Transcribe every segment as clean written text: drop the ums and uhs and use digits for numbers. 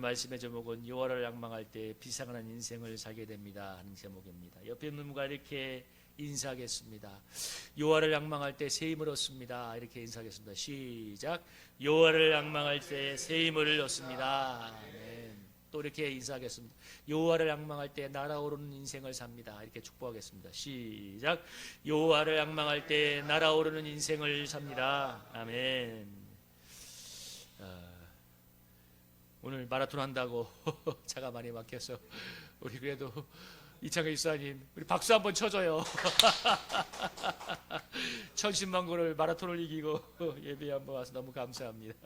말씀의 제목은 여호와를 앙망할 때 비상한 인생을 살게 됩니다 하는 제목입니다. 옆에 있는 분과 이렇게 인사하겠습니다. 여호와를 앙망할 때 새 힘을 얻습니다. 이렇게 인사하겠습니다. 시작. 여호와를 앙망할 때 새 힘을 얻습니다. 아멘. 또 이렇게 인사하겠습니다. 여호와를 앙망할 때 날아오르는 인생을 삽니다. 이렇게 축복하겠습니다. 시작. 여호와를 앙망할 때 날아오르는 인생을 삽니다. 아멘. 오늘 마라톤 한다고 차가 많이 막혀서 우리 그래도 이창현 집사님 우리 박수 한번 쳐줘요. 천신만고를 마라톤을 이기고 예배 한번 와서 너무 감사합니다.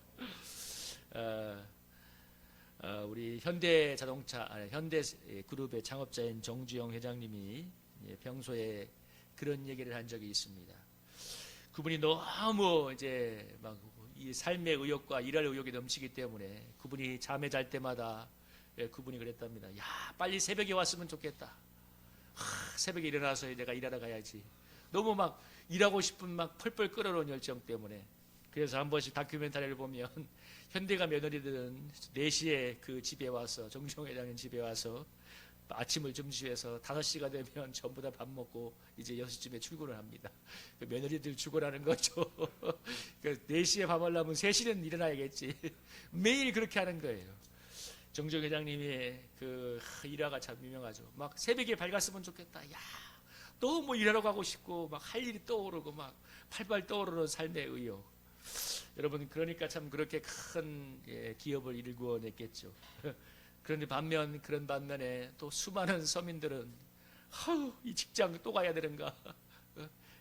우리 현대그룹의 창업자인 정주영 회장님이 평소에 그런 얘기를 한 적이 있습니다. 그분이 너무 이제 막 이 삶의 의욕과 일할 의욕이 넘치기 때문에 그분이 잠에 잘 때마다 그분이 그랬답니다. 야, 빨리 새벽에 왔으면 좋겠다. 새벽에 일어나서 내가 일하러 가야지. 너무 막 일하고 싶은 막 펄펄 끓어오는 열정 때문에. 그래서 한 번씩 다큐멘터리를 보면 현대가 며느리들은 4시에 그 집에 와서 정주영 회장님 집에 와서 아침을 점심해서 5시가 되면 전부 다 밥 먹고 이제 6시쯤에 출근을 합니다. 그 며느리들 죽어라는 거죠. 그 4시에 밥 하려면 3시는 일어나야겠지. 매일 그렇게 하는 거예요. 정주영 회장님이 그 일화가 참 유명하죠. 막 새벽에 밝았으면 좋겠다. 야, 또 뭐 일하러 가고 싶고 막 할 일이 떠오르고 막 팔팔 떠오르는 삶의 의욕. 여러분 그러니까 참 그렇게 큰 기업을 일구어냈겠죠. 그런데 그런 반면에 또 수많은 서민들은 이 직장 또 가야 되는가?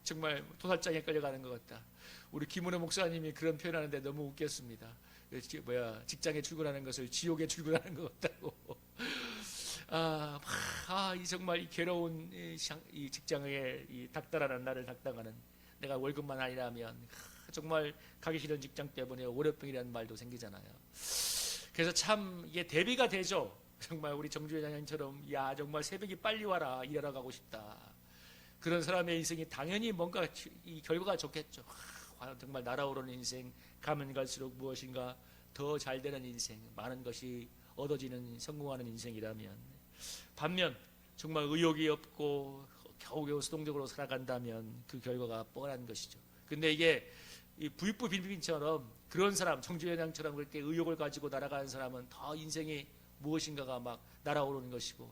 정말 도살장에 끌려가는 것 같다. 우리 김은호 목사님이 그런 표현하는데 너무 웃겼습니다. 직장에 출근하는 것을 지옥에 출근하는 것 같다고. 이 정말 이 괴로운 이 직장에 이 닥달하는 나를 닥당하는 내가 월급만 아니라면 정말 가기 싫은 직장 때문에 월요병이라는 말도 생기잖아요. 그래서 참 이게 대비가 되죠. 정말 우리 정주 회장님처럼 야 정말 새벽에 빨리 와라 일하러 가고 싶다. 그런 사람의 인생이 당연히 뭔가 이 결과가 좋겠죠. 정말 날아오르는 인생 가면 갈수록 무엇인가 더 잘 되는 인생 많은 것이 얻어지는 성공하는 인생이라면 반면 정말 의욕이 없고 겨우겨우 수동적으로 살아간다면 그 결과가 뻔한 것이죠. 근데 이게 이 부익부 빈빈처럼 그런 사람 정주 회장처럼 그렇게 의욕을 가지고 날아가는 사람은 더 인생이 무엇인가가 막 날아오르는 것이고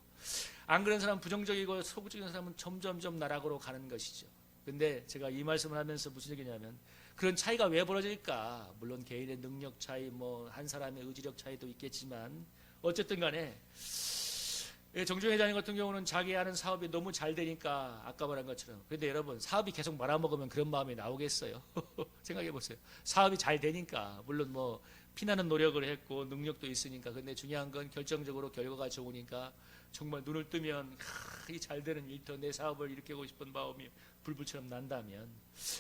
안 그런 사람 부정적이고 소극적인 사람은 점점점 나락으로 가는 것이죠. 근데 제가 이 말씀을 하면서 무슨 얘기냐면 그런 차이가 왜 벌어질까? 물론 개인의 능력 차이 뭐 한 사람의 의지력 차이도 있겠지만 어쨌든 간에 정주 회장님 같은 경우는 자기 하는 사업이 너무 잘 되니까 아까 말한 것처럼 그런데 여러분 사업이 계속 말아먹으면 그런 마음이 나오겠어요? 생각해 보세요. 사업이 잘 되니까 물론 뭐 피나는 노력을 했고 능력도 있으니까 근데 중요한 건 결정적으로 결과가 좋으니까 정말 눈을 뜨면 이 잘 되는 일터 내 사업을 일으키고 싶은 마음이 불불처럼 난다면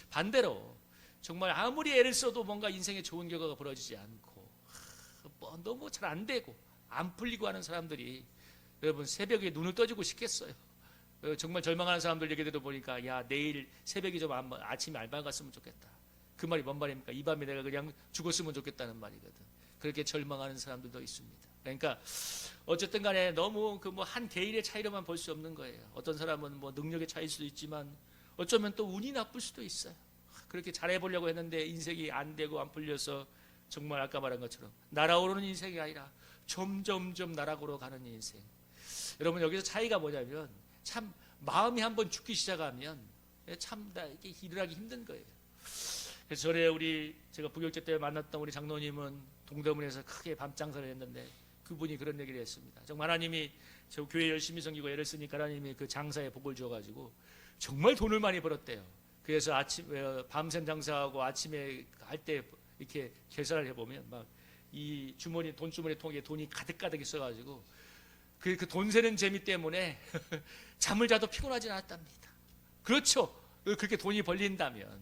반대로 정말 아무리 애를 써도 뭔가 인생에 좋은 결과가 벌어지지 않고 너무 잘 안 되고 안 풀리고 하는 사람들이 여러분 새벽에 눈을 떠주고 싶겠어요? 정말 절망하는 사람들 얘기 들어보니까 야 내일 새벽에 좀 아침에 알바 갔으면 좋겠다. 그 말이 뭔 말입니까? 이 밤에 내가 그냥 죽었으면 좋겠다는 말이거든. 그렇게 절망하는 사람들도 있습니다. 그러니까 어쨌든 간에 너무 그 뭐 한 개인의 차이로만 볼 수 없는 거예요. 어떤 사람은 뭐 능력의 차이일 수도 있지만 어쩌면 또 운이 나쁠 수도 있어요. 그렇게 잘해보려고 했는데 인생이 안 되고 안 풀려서 정말 아까 말한 것처럼 날아오르는 인생이 아니라 점점점 나락으로 가는 인생. 여러분 여기서 차이가 뭐냐면 참 마음이 한번 죽기 시작하면 참 이게 일을 하기 힘든 거예요. 그래서 전에 제가 부교육제 때 만났던 우리 장로님은 동대문에서 크게 밤장사를 했는데 그분이 그런 얘기를 했습니다. 정말 하나님이 저 교회 열심히 섬기고 애를 쓰니까 하나님이 그 장사에 복을 줘가지고 정말 돈을 많이 벌었대요. 그래서 밤샘 장사하고 아침에 할 때 이렇게 계산을 해보면 막 이 돈주머니 통에 돈이 가득가득 있어가지고 그 돈 세는 재미 때문에 잠을 자도 피곤하지 않았답니다. 그렇죠. 그렇게 돈이 벌린다면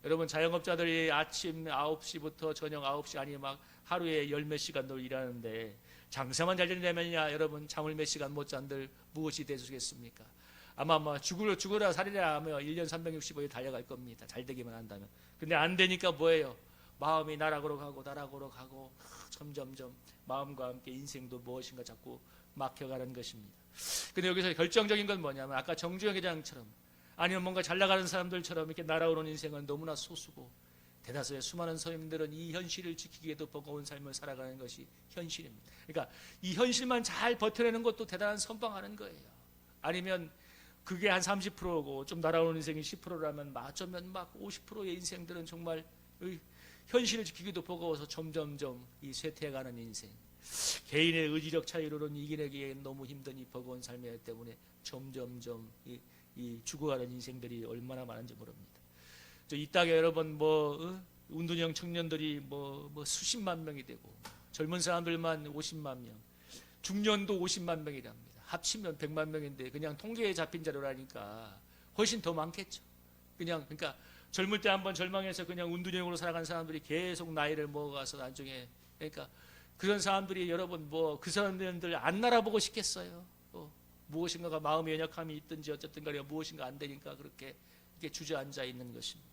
여러분 자영업자들이 아침 9시부터 저녁 9시 아니 막 하루에 10몇 시간도 일하는데 장사만 잘 되려면야 여러분 잠을 몇 시간 못 잔들 무엇이 되시겠습니까? 아마 죽으라 살이라 하며 1년 365일 달려갈 겁니다. 잘 되기만 한다면. 근데 안 되니까 뭐예요? 마음이 나락으로 가고 점점점 마음과 함께 인생도 무엇인가 자꾸 막혀가는 것입니다. 근데 여기서 결정적인 건 뭐냐면 아까 정주영 회장처럼 아니면 뭔가 잘 나가는 사람들처럼 이렇게 날아오는 인생은 너무나 소수고 대다수의 수많은 서민들은 이 현실을 지키기에도 버거운 삶을 살아가는 것이 현실입니다. 그러니까 이 현실만 잘 버텨내는 것도 대단한 선방하는 거예요. 아니면 그게 한 30%고 좀 날아오는 인생이 10%라면 어쩌면 막 50%의 인생들은 정말 현실을 지키기도 버거워서 점점점 이 쇠퇴해가는 인생, 개인의 의지력 차이로는 이겨내기에 너무 힘든 이 버거운 삶이기 때문에 점점점 이 죽어가는 인생들이 얼마나 많은지 모릅니다. 이 땅에 여러분 운동형 청년들이 수십만 명이 되고 젊은 사람들만 50만 명, 중년도 50만 명이랍니다. 합치면 100만 명인데 그냥 통계에 잡힌 자료라니까 훨씬 더 많겠죠. 그러니까 젊을 때 한번 절망해서 그냥 운둔형으로 살아간 사람들이 계속 나이를 먹어가서 나중에 그러니까 그런 사람들이 여러분 그 사람들 안 날아보고 싶겠어요. 무엇인가가 마음의 연약함이 있든지 어쨌든 간에 무엇인가 안 되니까 그렇게 주저앉아 있는 것입니다.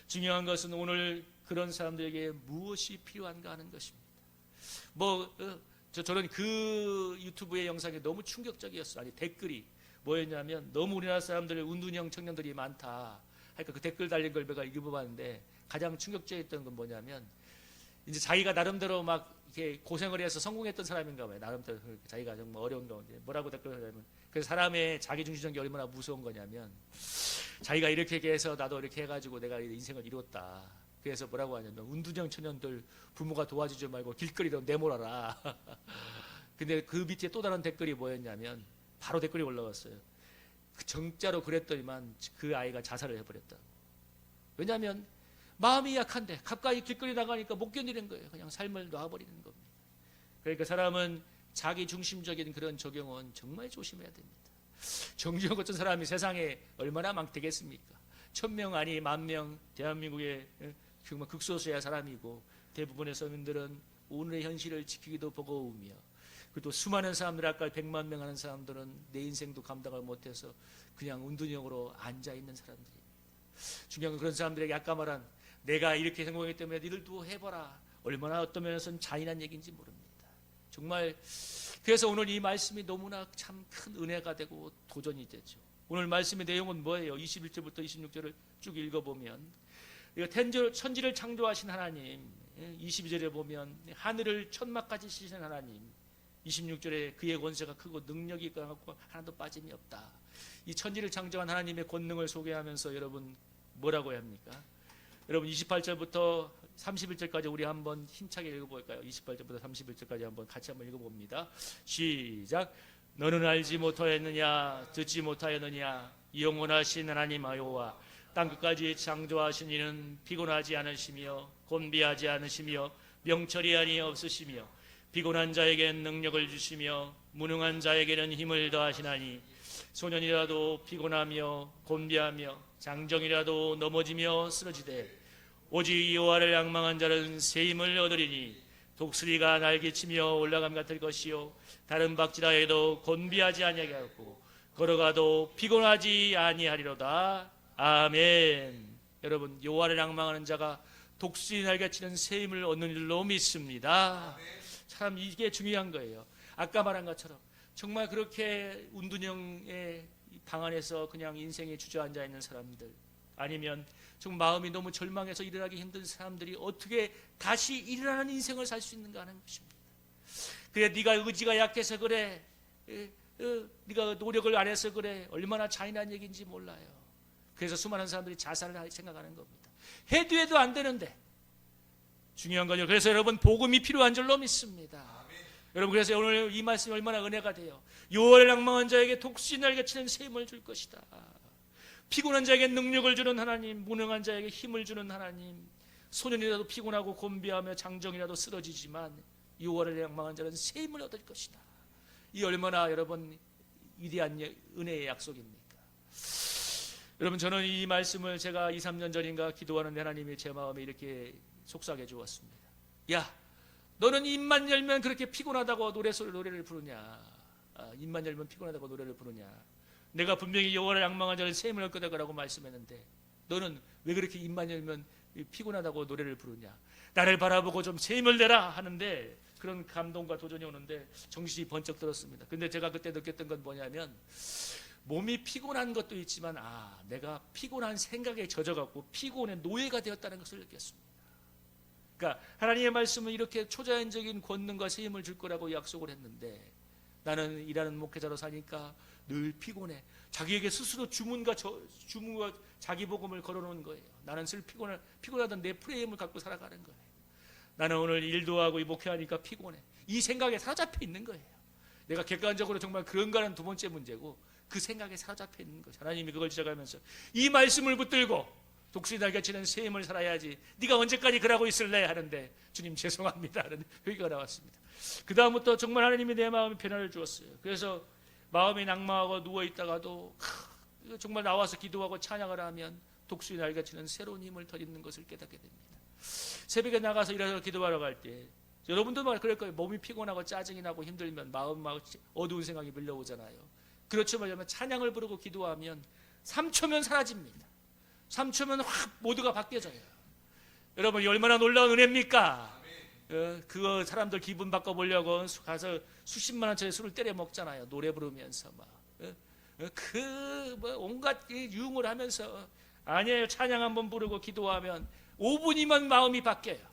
중요한 것은 오늘 그런 사람들에게 무엇이 필요한가 하는 것입니다. 저는 그 유튜브의 영상이 너무 충격적이었어요. 아니 댓글이 뭐였냐면 너무 우리나라 사람들 운둔형 청년들이 많다. 그러니까 그 댓글 달린 걸 내가 읽어봤는데 가장 충격적이었던 건 뭐냐면 이제 자기가 나름대로 막 이렇게 고생을 해서 성공했던 사람인가 봐요. 나름대로 자기가 정말 어려운 가운데 뭐라고 댓글을 하냐면 그 사람의 자기중심적인 게 얼마나 무서운 거냐면 자기가 이렇게 해서 나도 이렇게 해가지고 내가 인생을 이뤘다. 그래서 뭐라고 하냐면 운둔형 청년들 부모가 도와주지 말고 길거리로 내몰아라. 근데 그 밑에 또 다른 댓글이 뭐였냐면 바로 댓글이 올라왔어요. 정자로 그랬더니만 그 아이가 자살을 해버렸다. 왜냐하면 마음이 약한데 가까이 길거리 나가니까 못 견디는 거예요. 그냥 삶을 놔버리는 겁니다. 그러니까 사람은 자기 중심적인 그런 적용은 정말 조심해야 됩니다. 정주영 같은 사람이 세상에 얼마나 많겠습니까? 1000명 아니 10,000명 대한민국의 정말 극소수의 사람이고 대부분의 서민들은 오늘의 현실을 지키기도 버거우며 그리고 또 수많은 사람들 아까 100만 명 하는 사람들은 내 인생도 감당을 못해서 그냥 운둔형으로 앉아있는 사람들입니다. 중요한 건 그런 사람들에게 아까 말한 내가 이렇게 성공했기 때문에 니들도 해봐라. 얼마나 어떤 면에서는 잔인한 얘기인지 모릅니다. 정말 그래서 오늘 이 말씀이 너무나 참 큰 은혜가 되고 도전이 되죠. 오늘 말씀의 내용은 뭐예요? 21절부터 26절을 쭉 읽어보면 천지를 창조하신 하나님, 22절에 보면 하늘을 천막까지 씌신 하나님, 26절에 그의 권세가 크고 능력이 강하고 하나도 빠짐이 없다. 이 천지를 창조한 하나님의 권능을 소개하면서 여러분 뭐라고 해야 합니까? 여러분 28절부터 31절까지 우리 한번 힘차게 읽어볼까요? 28절부터 31절까지 한번 같이 한번 읽어봅니다. 시작. 너는 알지 못하였느냐 듣지 못하였느냐 영원하신 하나님 여호와 땅끝까지 창조하신 이는 피곤하지 않으시며 곤비하지 않으시며 명철이 아니 없으시며 피곤한 자에게는 능력을 주시며 무능한 자에게는 힘을 더하시나니 소년이라도 피곤하며 곤비하며 장정이라도 넘어지며 쓰러지되 오직 여호와를 앙망한 자는 새 힘을 얻으리니 독수리가 날개치며 올라감 같을 것이요 다른 박지라에도 곤비하지 아니하겠고 걸어가도 피곤하지 아니하리로다. 아멘. 여러분 여호와를 앙망하는 자가 독수리 날개치는 새 힘을 얻는 줄로 믿습니다. 참 이게 중요한 거예요. 아까 말한 것처럼 정말 그렇게 운둔형의 방 안에서 그냥 인생에 주저앉아 있는 사람들 아니면 좀 마음이 너무 절망해서 일어나기 힘든 사람들이 어떻게 다시 일어나는 인생을 살 수 있는가 하는 것입니다. 그래 네가 의지가 약해서 그래 네가 노력을 안 해서 그래 얼마나 잔인한 얘기인지 몰라요. 그래서 수많은 사람들이 자살을 생각하는 겁니다. 해도 안 되는데 중요한 거죠. 그래서 여러분 복음이 필요한 줄로 믿습니다. 여러분 그래서 오늘 이 말씀이 얼마나 은혜가 돼요. 여호와를 낭망한 자에게 독수리 날개치는 새 힘을 줄 것이다. 피곤한 자에게 능력을 주는 하나님, 무능한 자에게 힘을 주는 하나님. 소년이라도 피곤하고 곤비하며 장정이라도 쓰러지지만 여호와를 낭망한 자는 새 힘을 얻을 것이다. 이 얼마나 여러분 위대한 은혜의 약속입니까? 여러분 저는 이 말씀을 제가 2, 3년 전인가 기도하는데 하나님이 제 마음에 이렇게 속삭여 주었습니다. 야, 너는 입만 열면 그렇게 피곤하다고 노래를 부르냐? 입만 열면 피곤하다고 노래를 부르냐? 내가 분명히 여호와를 앙망한 자를 새 힘을 얻을 거다라고 말씀했는데 너는 왜 그렇게 입만 열면 피곤하다고 노래를 부르냐, 나를 바라보고 좀 새 힘을 내라 하는데 그런 감동과 도전이 오는데 정신이 번쩍 들었습니다. 근데 제가 그때 느꼈던 건 뭐냐면 몸이 피곤한 것도 있지만 내가 피곤한 생각에 젖어갖고 피곤의 노예가 되었다는 것을 느꼈습니다. 그러니까 하나님의 말씀은 이렇게 초자연적인 권능과 새 힘을 줄 거라고 약속을 했는데 나는 일하는 목회자로 사니까 늘 피곤해. 자기에게 스스로 주문과 자기 복음을 걸어놓은 거예요. 나는 늘 피곤하던 내 프레임을 갖고 살아가는 거예요. 나는 오늘 일도 하고 목회하니까 피곤해. 이 생각에 사로잡혀 있는 거예요. 내가 객관적으로 정말 그런가는 두 번째 문제고 그 생각에 사로잡혀 있는 거죠. 하나님이 그걸 지적하면서 이 말씀을 붙들고 독수리 날개치는 새 힘을 살아야지 네가 언제까지 그러고 있을래 하는데 주님 죄송합니다 하는 회개가 나왔습니다. 그 다음부터 정말 하나님이 내 마음에 변화를 주었어요. 그래서 마음이 낙마하고 누워있다가도 정말 나와서 기도하고 찬양을 하면 독수리 날개치는 새로운 힘을 덧입는 것을 깨닫게 됩니다. 새벽에 나가서 일어나서 기도하러 갈 때 여러분도 그럴 거예요. 몸이 피곤하고 짜증이 나고 힘들면 마음 어두운 생각이 밀려오잖아요. 그렇지만 찬양을 부르고 기도하면 3초면 사라집니다. 3초면 확 모두가 바뀌어져요. 여러분 얼마나 놀라운 은혜입니까? 그거 사람들 기분 바꿔보려고 가서 수십만 원짜리 술을 때려 먹잖아요. 노래 부르면서 온갖 유흥을 하면서 아니에요. 찬양 한번 부르고 기도하면 5분이면 마음이 바뀌어요.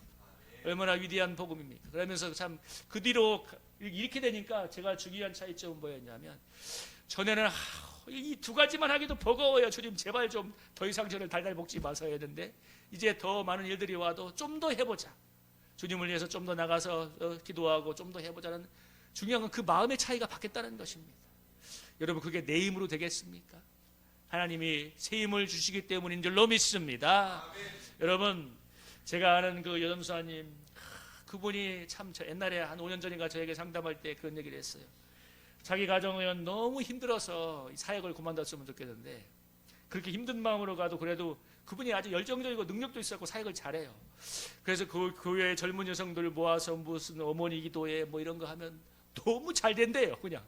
얼마나 위대한 복음입니까? 그러면서 참 그 뒤로 이렇게 되니까 제가 중요한 차이점은 뭐였냐면 전에는 이 두 가지만 하기도 버거워요. 주님 제발 좀 더 이상 저를 달달 볶지 마세요 했는데 이제 더 많은 일들이 와도 좀 더 해보자. 주님을 위해서 좀 더 나가서 기도하고 좀 더 해보자는 중요한 건 그 마음의 차이가 바뀌었다는 것입니다. 여러분 그게 내 힘으로 되겠습니까? 하나님이 새 힘을 주시기 때문인 줄로 믿습니다. 여러분 제가 아는 그 여점수사님 그분이 참 옛날에 한 5년 전인가 저에게 상담할 때 그런 얘기를 했어요. 자기 가정은 너무 힘들어서 사역을 그만뒀으면 좋겠는데 그렇게 힘든 마음으로 가도 그래도 그분이 아주 열정적이고 능력도 있었고 사역을 잘해요. 그래서 그 교회 젊은 여성들 모아서 무슨 어머니 기도회 뭐 이런 거 하면 너무 잘 된대요. 그냥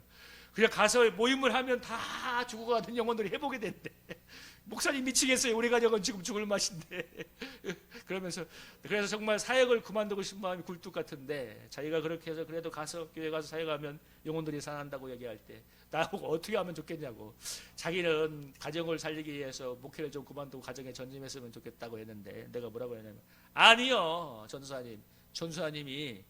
가서 모임을 하면 다 죽어가는 영혼들이 회복이 된대. 목사님 미치겠어요. 우리 가정은 지금 죽을 맛인데. 그래서 정말 사역을 그만두고 싶은 마음이 굴뚝 같은데 자기가 그렇게 해서 그래도 교회 가서 사역하면 영혼들이 살아난다고 얘기할 때 나보고 어떻게 하면 좋겠냐고. 자기는 가정을 살리기 위해서 목회를 좀 그만두고 가정에 전념했으면 좋겠다고 했는데 내가 뭐라고 했냐면 아니요 전수사님이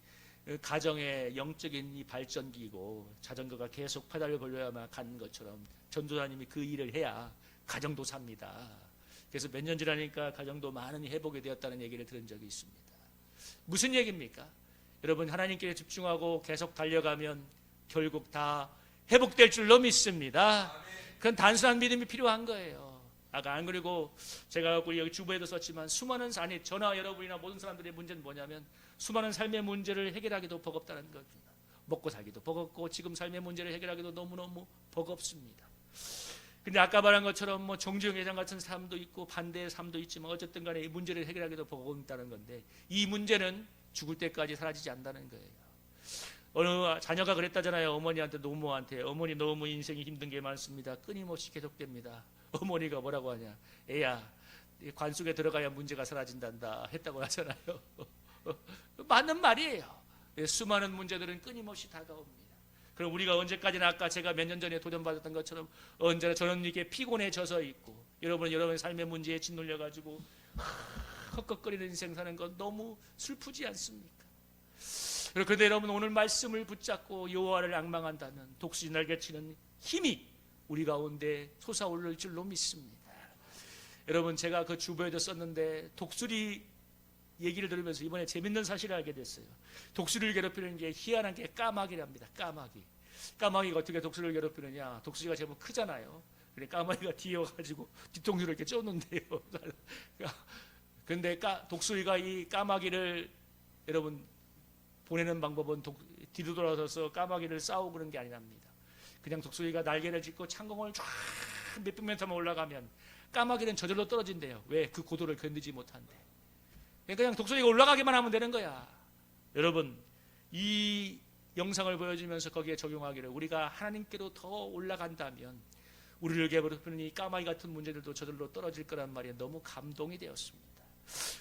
가정의 영적인 이 발전기이고 자전거가 계속 페달을 벌려야만 가는 것처럼 전도사님이 그 일을 해야 가정도 삽니다. 그래서 몇 년 지나니까 가정도 많은 회복이 되었다는 얘기를 들은 적이 있습니다. 무슨 얘기입니까? 여러분 하나님께 집중하고 계속 달려가면 결국 다 회복될 줄로 믿습니다. 그건 단순한 믿음이 필요한 거예요. 아까 안 그리고 제가 여기 주보에도 썼지만 수많은 저나 여러분이나 모든 사람들의 문제는 뭐냐면 수많은 삶의 문제를 해결하기도 버겁다는 겁니다. 먹고 살기도 버겁고 지금 삶의 문제를 해결하기도 너무너무 버겁습니다. 근데 아까 말한 것처럼 정주영 회장 같은 사람도 있고 반대의 사람도 있지만 어쨌든 간에 이 문제를 해결하기도 버겁다는 건데 이 문제는 죽을 때까지 사라지지 않는다는 거예요. 어느 자녀가 그랬다잖아요. 어머니한테 노모한테 어머니 너무 인생이 힘든 게 많습니다. 끊임없이 계속됩니다. 어머니가 뭐라고 하냐. 애야 관 속에 들어가야 문제가 사라진단다 했다고 하잖아요. 맞는 말이에요. 수많은 문제들은 끊임없이 다가옵니다. 그럼 우리가 언제까지나 아까 제가 몇 년 전에 도전받았던 것처럼 언제나 저는 이게 피곤해져서 있고 여러분의 삶의 문제에 짓눌려가지고 헉헉거리는 인생 사는 건 너무 슬프지 않습니까? 그런데 여러분 오늘 말씀을 붙잡고 여호와를 앙망한다면 독수리 날개치는 힘이 우리 가운데 솟아오를 줄로 믿습니다. 여러분 제가 그 주보에도 썼는데 독수리 얘기를 들으면서 이번에 재밌는 사실을 알게 됐어요. 독수리를 괴롭히는 게 희한한 게 까마귀랍니다. 까마귀가 어떻게 독수리를 괴롭히느냐. 독수리가 제법 크잖아요. 그래 까마귀가 뒤에 와가지고 뒤통수를 이렇게 쫓는데요. 근데 독수리가 이 까마귀를 여러분 보내는 방법은 뒤로 돌아서서 까마귀를 싸우고 그런 게 아니랍니다. 그냥 독수리가 날개를 짚고 창공을 쫙 몇백 미터만 올라가면 까마귀는 저절로 떨어진대요. 왜? 그 고도를 견디지 못한대. 그냥 독수리가 올라가기만 하면 되는 거야. 여러분 이 영상을 보여주면서 거기에 적용하기를 우리가 하나님께로 더 올라간다면 우리를 괴롭히는 이 까마귀 같은 문제들도 저절로 떨어질 거란 말이 너무 감동이 되었습니다.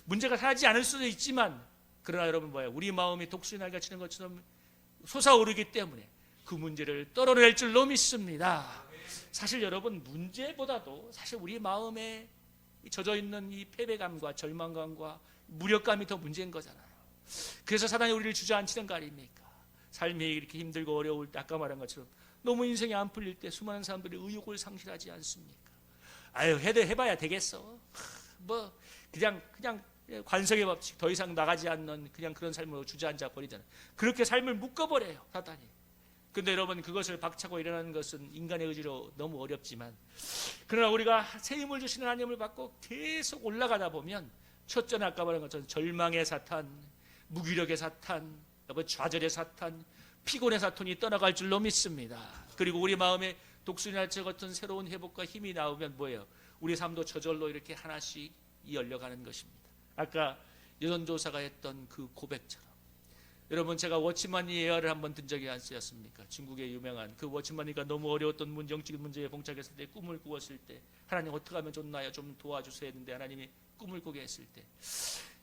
문제가 사라지지 않을 수도 있지만, 그러나 여러분 뭐예요? 우리 마음이 독수리 날개 치는 것처럼 솟아오르기 때문에 그 문제를 떨어낼 줄로 믿습니다. 사실 여러분, 문제보다도 사실 우리 마음에 젖어 있는 이 패배감과 절망감과 무력감이 더 문제인 거잖아요. 그래서 사단이 우리를 주저앉히는 거 아닙니까? 삶이 이렇게 힘들고 어려울 때, 아까 말한 것처럼 너무 인생이 안 풀릴 때 수많은 사람들이 의욕을 상실하지 않습니까? 아유, 해봐야 되겠어. 뭐 그냥 관성의 법칙, 더 이상 나가지 않는 그냥 그런 삶으로 주저앉아 버리잖아요. 그렇게 삶을 묶어버려요, 사단이. 근데 여러분, 그것을 박차고 일어나는 것은 인간의 의지로 너무 어렵지만, 그러나 우리가 새 힘을 주시는 하나님을 받고 계속 올라가다 보면, 첫째는 아까 말한 것처럼 절망의 사탄, 무기력의 사탄, 좌절의 사탄, 피곤의 사탄이 떠나갈 줄로 믿습니다. 그리고 우리 마음에 독수리 날개 같은 새로운 회복과 힘이 나오면 뭐예요? 우리 삶도 저절로 이렇게 하나씩 열려가는 것입니다. 아까 여론조사가 했던 그 고백처럼, 여러분, 제가 워치만니 예화를 한번 든 적이 있었습니까? 중국의 유명한 그 워치만니가 너무 어려웠던 영적인 문제에 봉착했을 때, 꿈을 꾸었을 때, 하나님 어떻게 하면 좋나요? 좀 도와주세요 했는데, 하나님이 꿈을 꾸게 했을 때,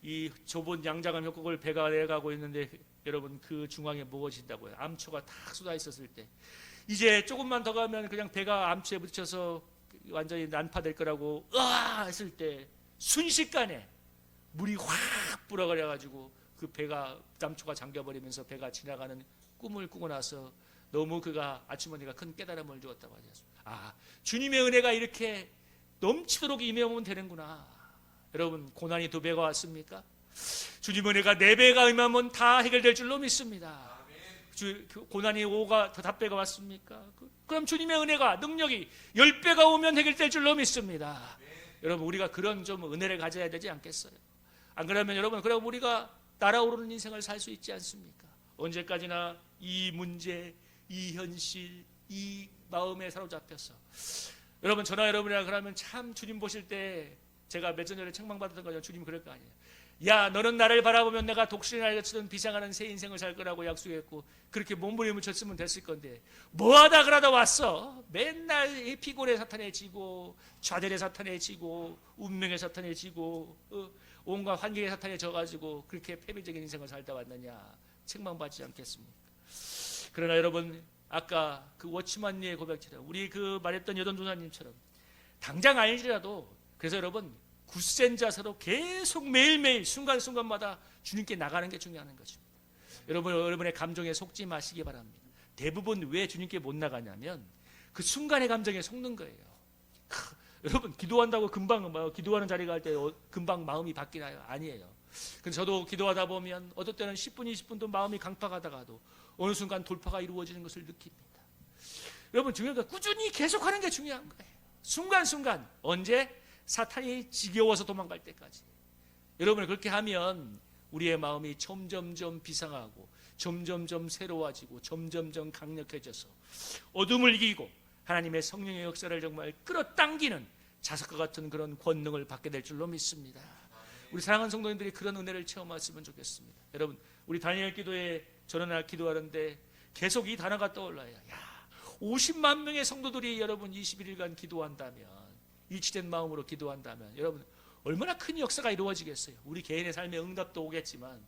이 좁은 양장한 협곡을 배가 내려가고 있는데, 여러분, 그 중앙에 무엇이 있다고요? 암초가 탁 쏟아 있었을 때, 이제 조금만 더 가면 그냥 배가 암초에 부딪혀서 완전히 난파될 거라고 했을 때, 순식간에 물이 확 불어버려가지고 그 배가, 암초가 잠겨버리면서 배가 지나가는 꿈을 꾸고 나서 너무 그가, 아주머니가 큰 깨달음을 주었다고 하지 않습니까? 아, 주님의 은혜가 이렇게 넘치도록 임해오면 되는구나. 여러분, 고난이 2배가 왔습니까? 주님의 은혜가 4배가 임하면 다 해결될 줄로 믿습니다. 고난이 5배가 왔습니까? 그럼 주님의 은혜가, 능력이 10배가 오면 해결될 줄로 믿습니다. 여러분, 우리가 그런 좀 은혜를 가져야 되지 않겠어요? 안 그러면 여러분, 그럼 우리가 날아오르는 인생을 살 수 있지 않습니까? 언제까지나 이 문제, 이 현실, 이 마음에 사로잡혀서, 여러분, 저나 여러분이라 그러면 참 주님 보실 때, 제가 몇 년 전에 책망받았던 거죠. 주님 그럴 거 아니에요. 야, 너는 나를 바라보면 내가 독수리 날개처럼 비상하는 새 인생을 살 거라고 약속했고, 그렇게 몸부림을 쳤으면 됐을 건데, 뭐하다 그러다 왔어? 맨날 피곤의 사탄에 지고, 좌절의 사탄에 지고, 운명의 사탄에 지고, 온갖 환경의 사탄에 져가지고 그렇게 패배적인 인생을 살다 왔느냐? 책망받지 않겠습니까? 그러나 여러분, 아까 그 워치만니의 고백처럼, 우리 그 말했던 여돈조사님처럼, 당장 아니더라도, 그래서 여러분, 굳센 자세로 계속 매일매일 순간순간마다 주님께 나가는 게 중요한 것입니다. 여러분의 감정에 속지 마시기 바랍니다. 대부분 왜 주님께 못 나가냐면 그 순간의 감정에 속는 거예요. 여러분, 기도한다고 금방 기도하는 자리 갈 때 금방 마음이 바뀌나요? 아니에요. 근데 저도 기도하다 보면 어떨 때는 10분, 20분도 마음이 강팍하다가도 어느 순간 돌파가 이루어지는 것을 느낍니다. 여러분, 중요한 건 꾸준히 계속하는 게 중요한 거예요. 순간순간. 언제? 사탄이 지겨워서 도망갈 때까지. 여러분, 그렇게 하면 우리의 마음이 점점점 비상하고 점점점 새로워지고 점점점 강력해져서 어둠을 이기고 하나님의 성령의 역사를 정말 끌어당기는 자석과 같은 그런 권능을 받게 될 줄로 믿습니다. 우리 사랑하는 성도님들이 그런 은혜를 체험했으면 좋겠습니다. 여러분, 우리 다니엘 기도에 저는 날 기도하는데 계속 이 단어가 떠올라요. 야, 50만 명의 성도들이 여러분 21일간 기도한다면, 일치된 마음으로 기도한다면 여러분 얼마나 큰 역사가 이루어지겠어요. 우리 개인의 삶에 응답도 오겠지만,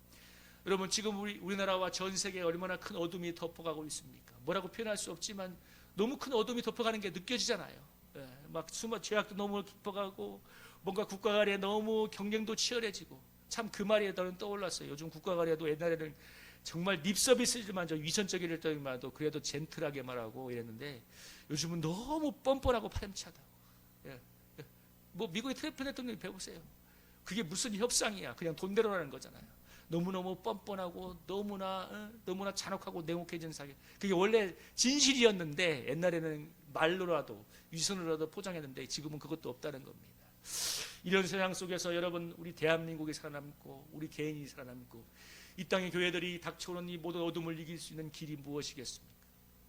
여러분, 지금 우리나라와 전 세계에 얼마나 큰 어둠이 덮어가고 있습니까? 뭐라고 표현할 수 없지만 너무 큰 어둠이 덮어가는 게 느껴지잖아요. 막 죄악도 너무 깊어가고 뭔가 국가 간에 너무 경쟁도 치열해지고, 참 그 말이 저는 떠올랐어요. 요즘 국가 간에도 옛날에는 정말 립 서비스지만 위선적일 때만도 그래도 젠틀하게 말하고 이랬는데, 요즘은 너무 뻔뻔하고 파렴치하다고. 뭐 미국의 트럼프 대통령이 배우세요. 그게 무슨 협상이야? 그냥 돈대로라는 거잖아요. 너무너무 뻔뻔하고 너무나 잔혹하고 냉혹해진 사회. 그게 원래 진실이었는데 옛날에는 말로라도 위선으로라도 포장했는데 지금은 그것도 없다는 겁니다. 이런 세상 속에서 여러분, 우리 대한민국이 살아남고 우리 개인이 살아남고 이 땅의 교회들이 닥쳐오는 이 모든 어둠을 이길 수 있는 길이 무엇이겠습니까?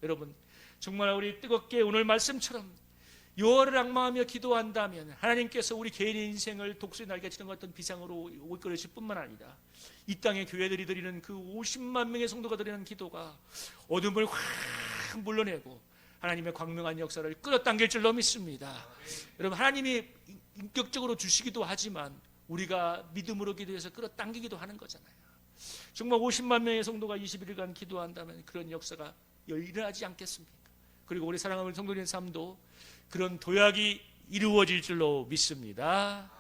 여러분, 정말 우리 뜨겁게 오늘 말씀처럼 여호와를 앙망하며 기도한다면 하나님께서 우리 개인의 인생을 독수리 날개치는 같은 비상으로 이끌으실 뿐만 아니라 이 땅의 교회들이 드리는 그 50만 명의 성도가 드리는 기도가 어둠을 확 물러내고 하나님의 광명한 역사를 끌어당길 줄로 믿습니다. 여러분, 하나님이 인격적으로 주시기도 하지만 우리가 믿음으로 기도해서 끌어당기기도 하는 거잖아요. 정말 50만 명의 성도가 21일간 기도한다면 그런 역사가 일어나지 않겠습니까? 그리고 우리 사랑하는 성도님의 삶도 그런 도약이 이루어질 줄로 믿습니다.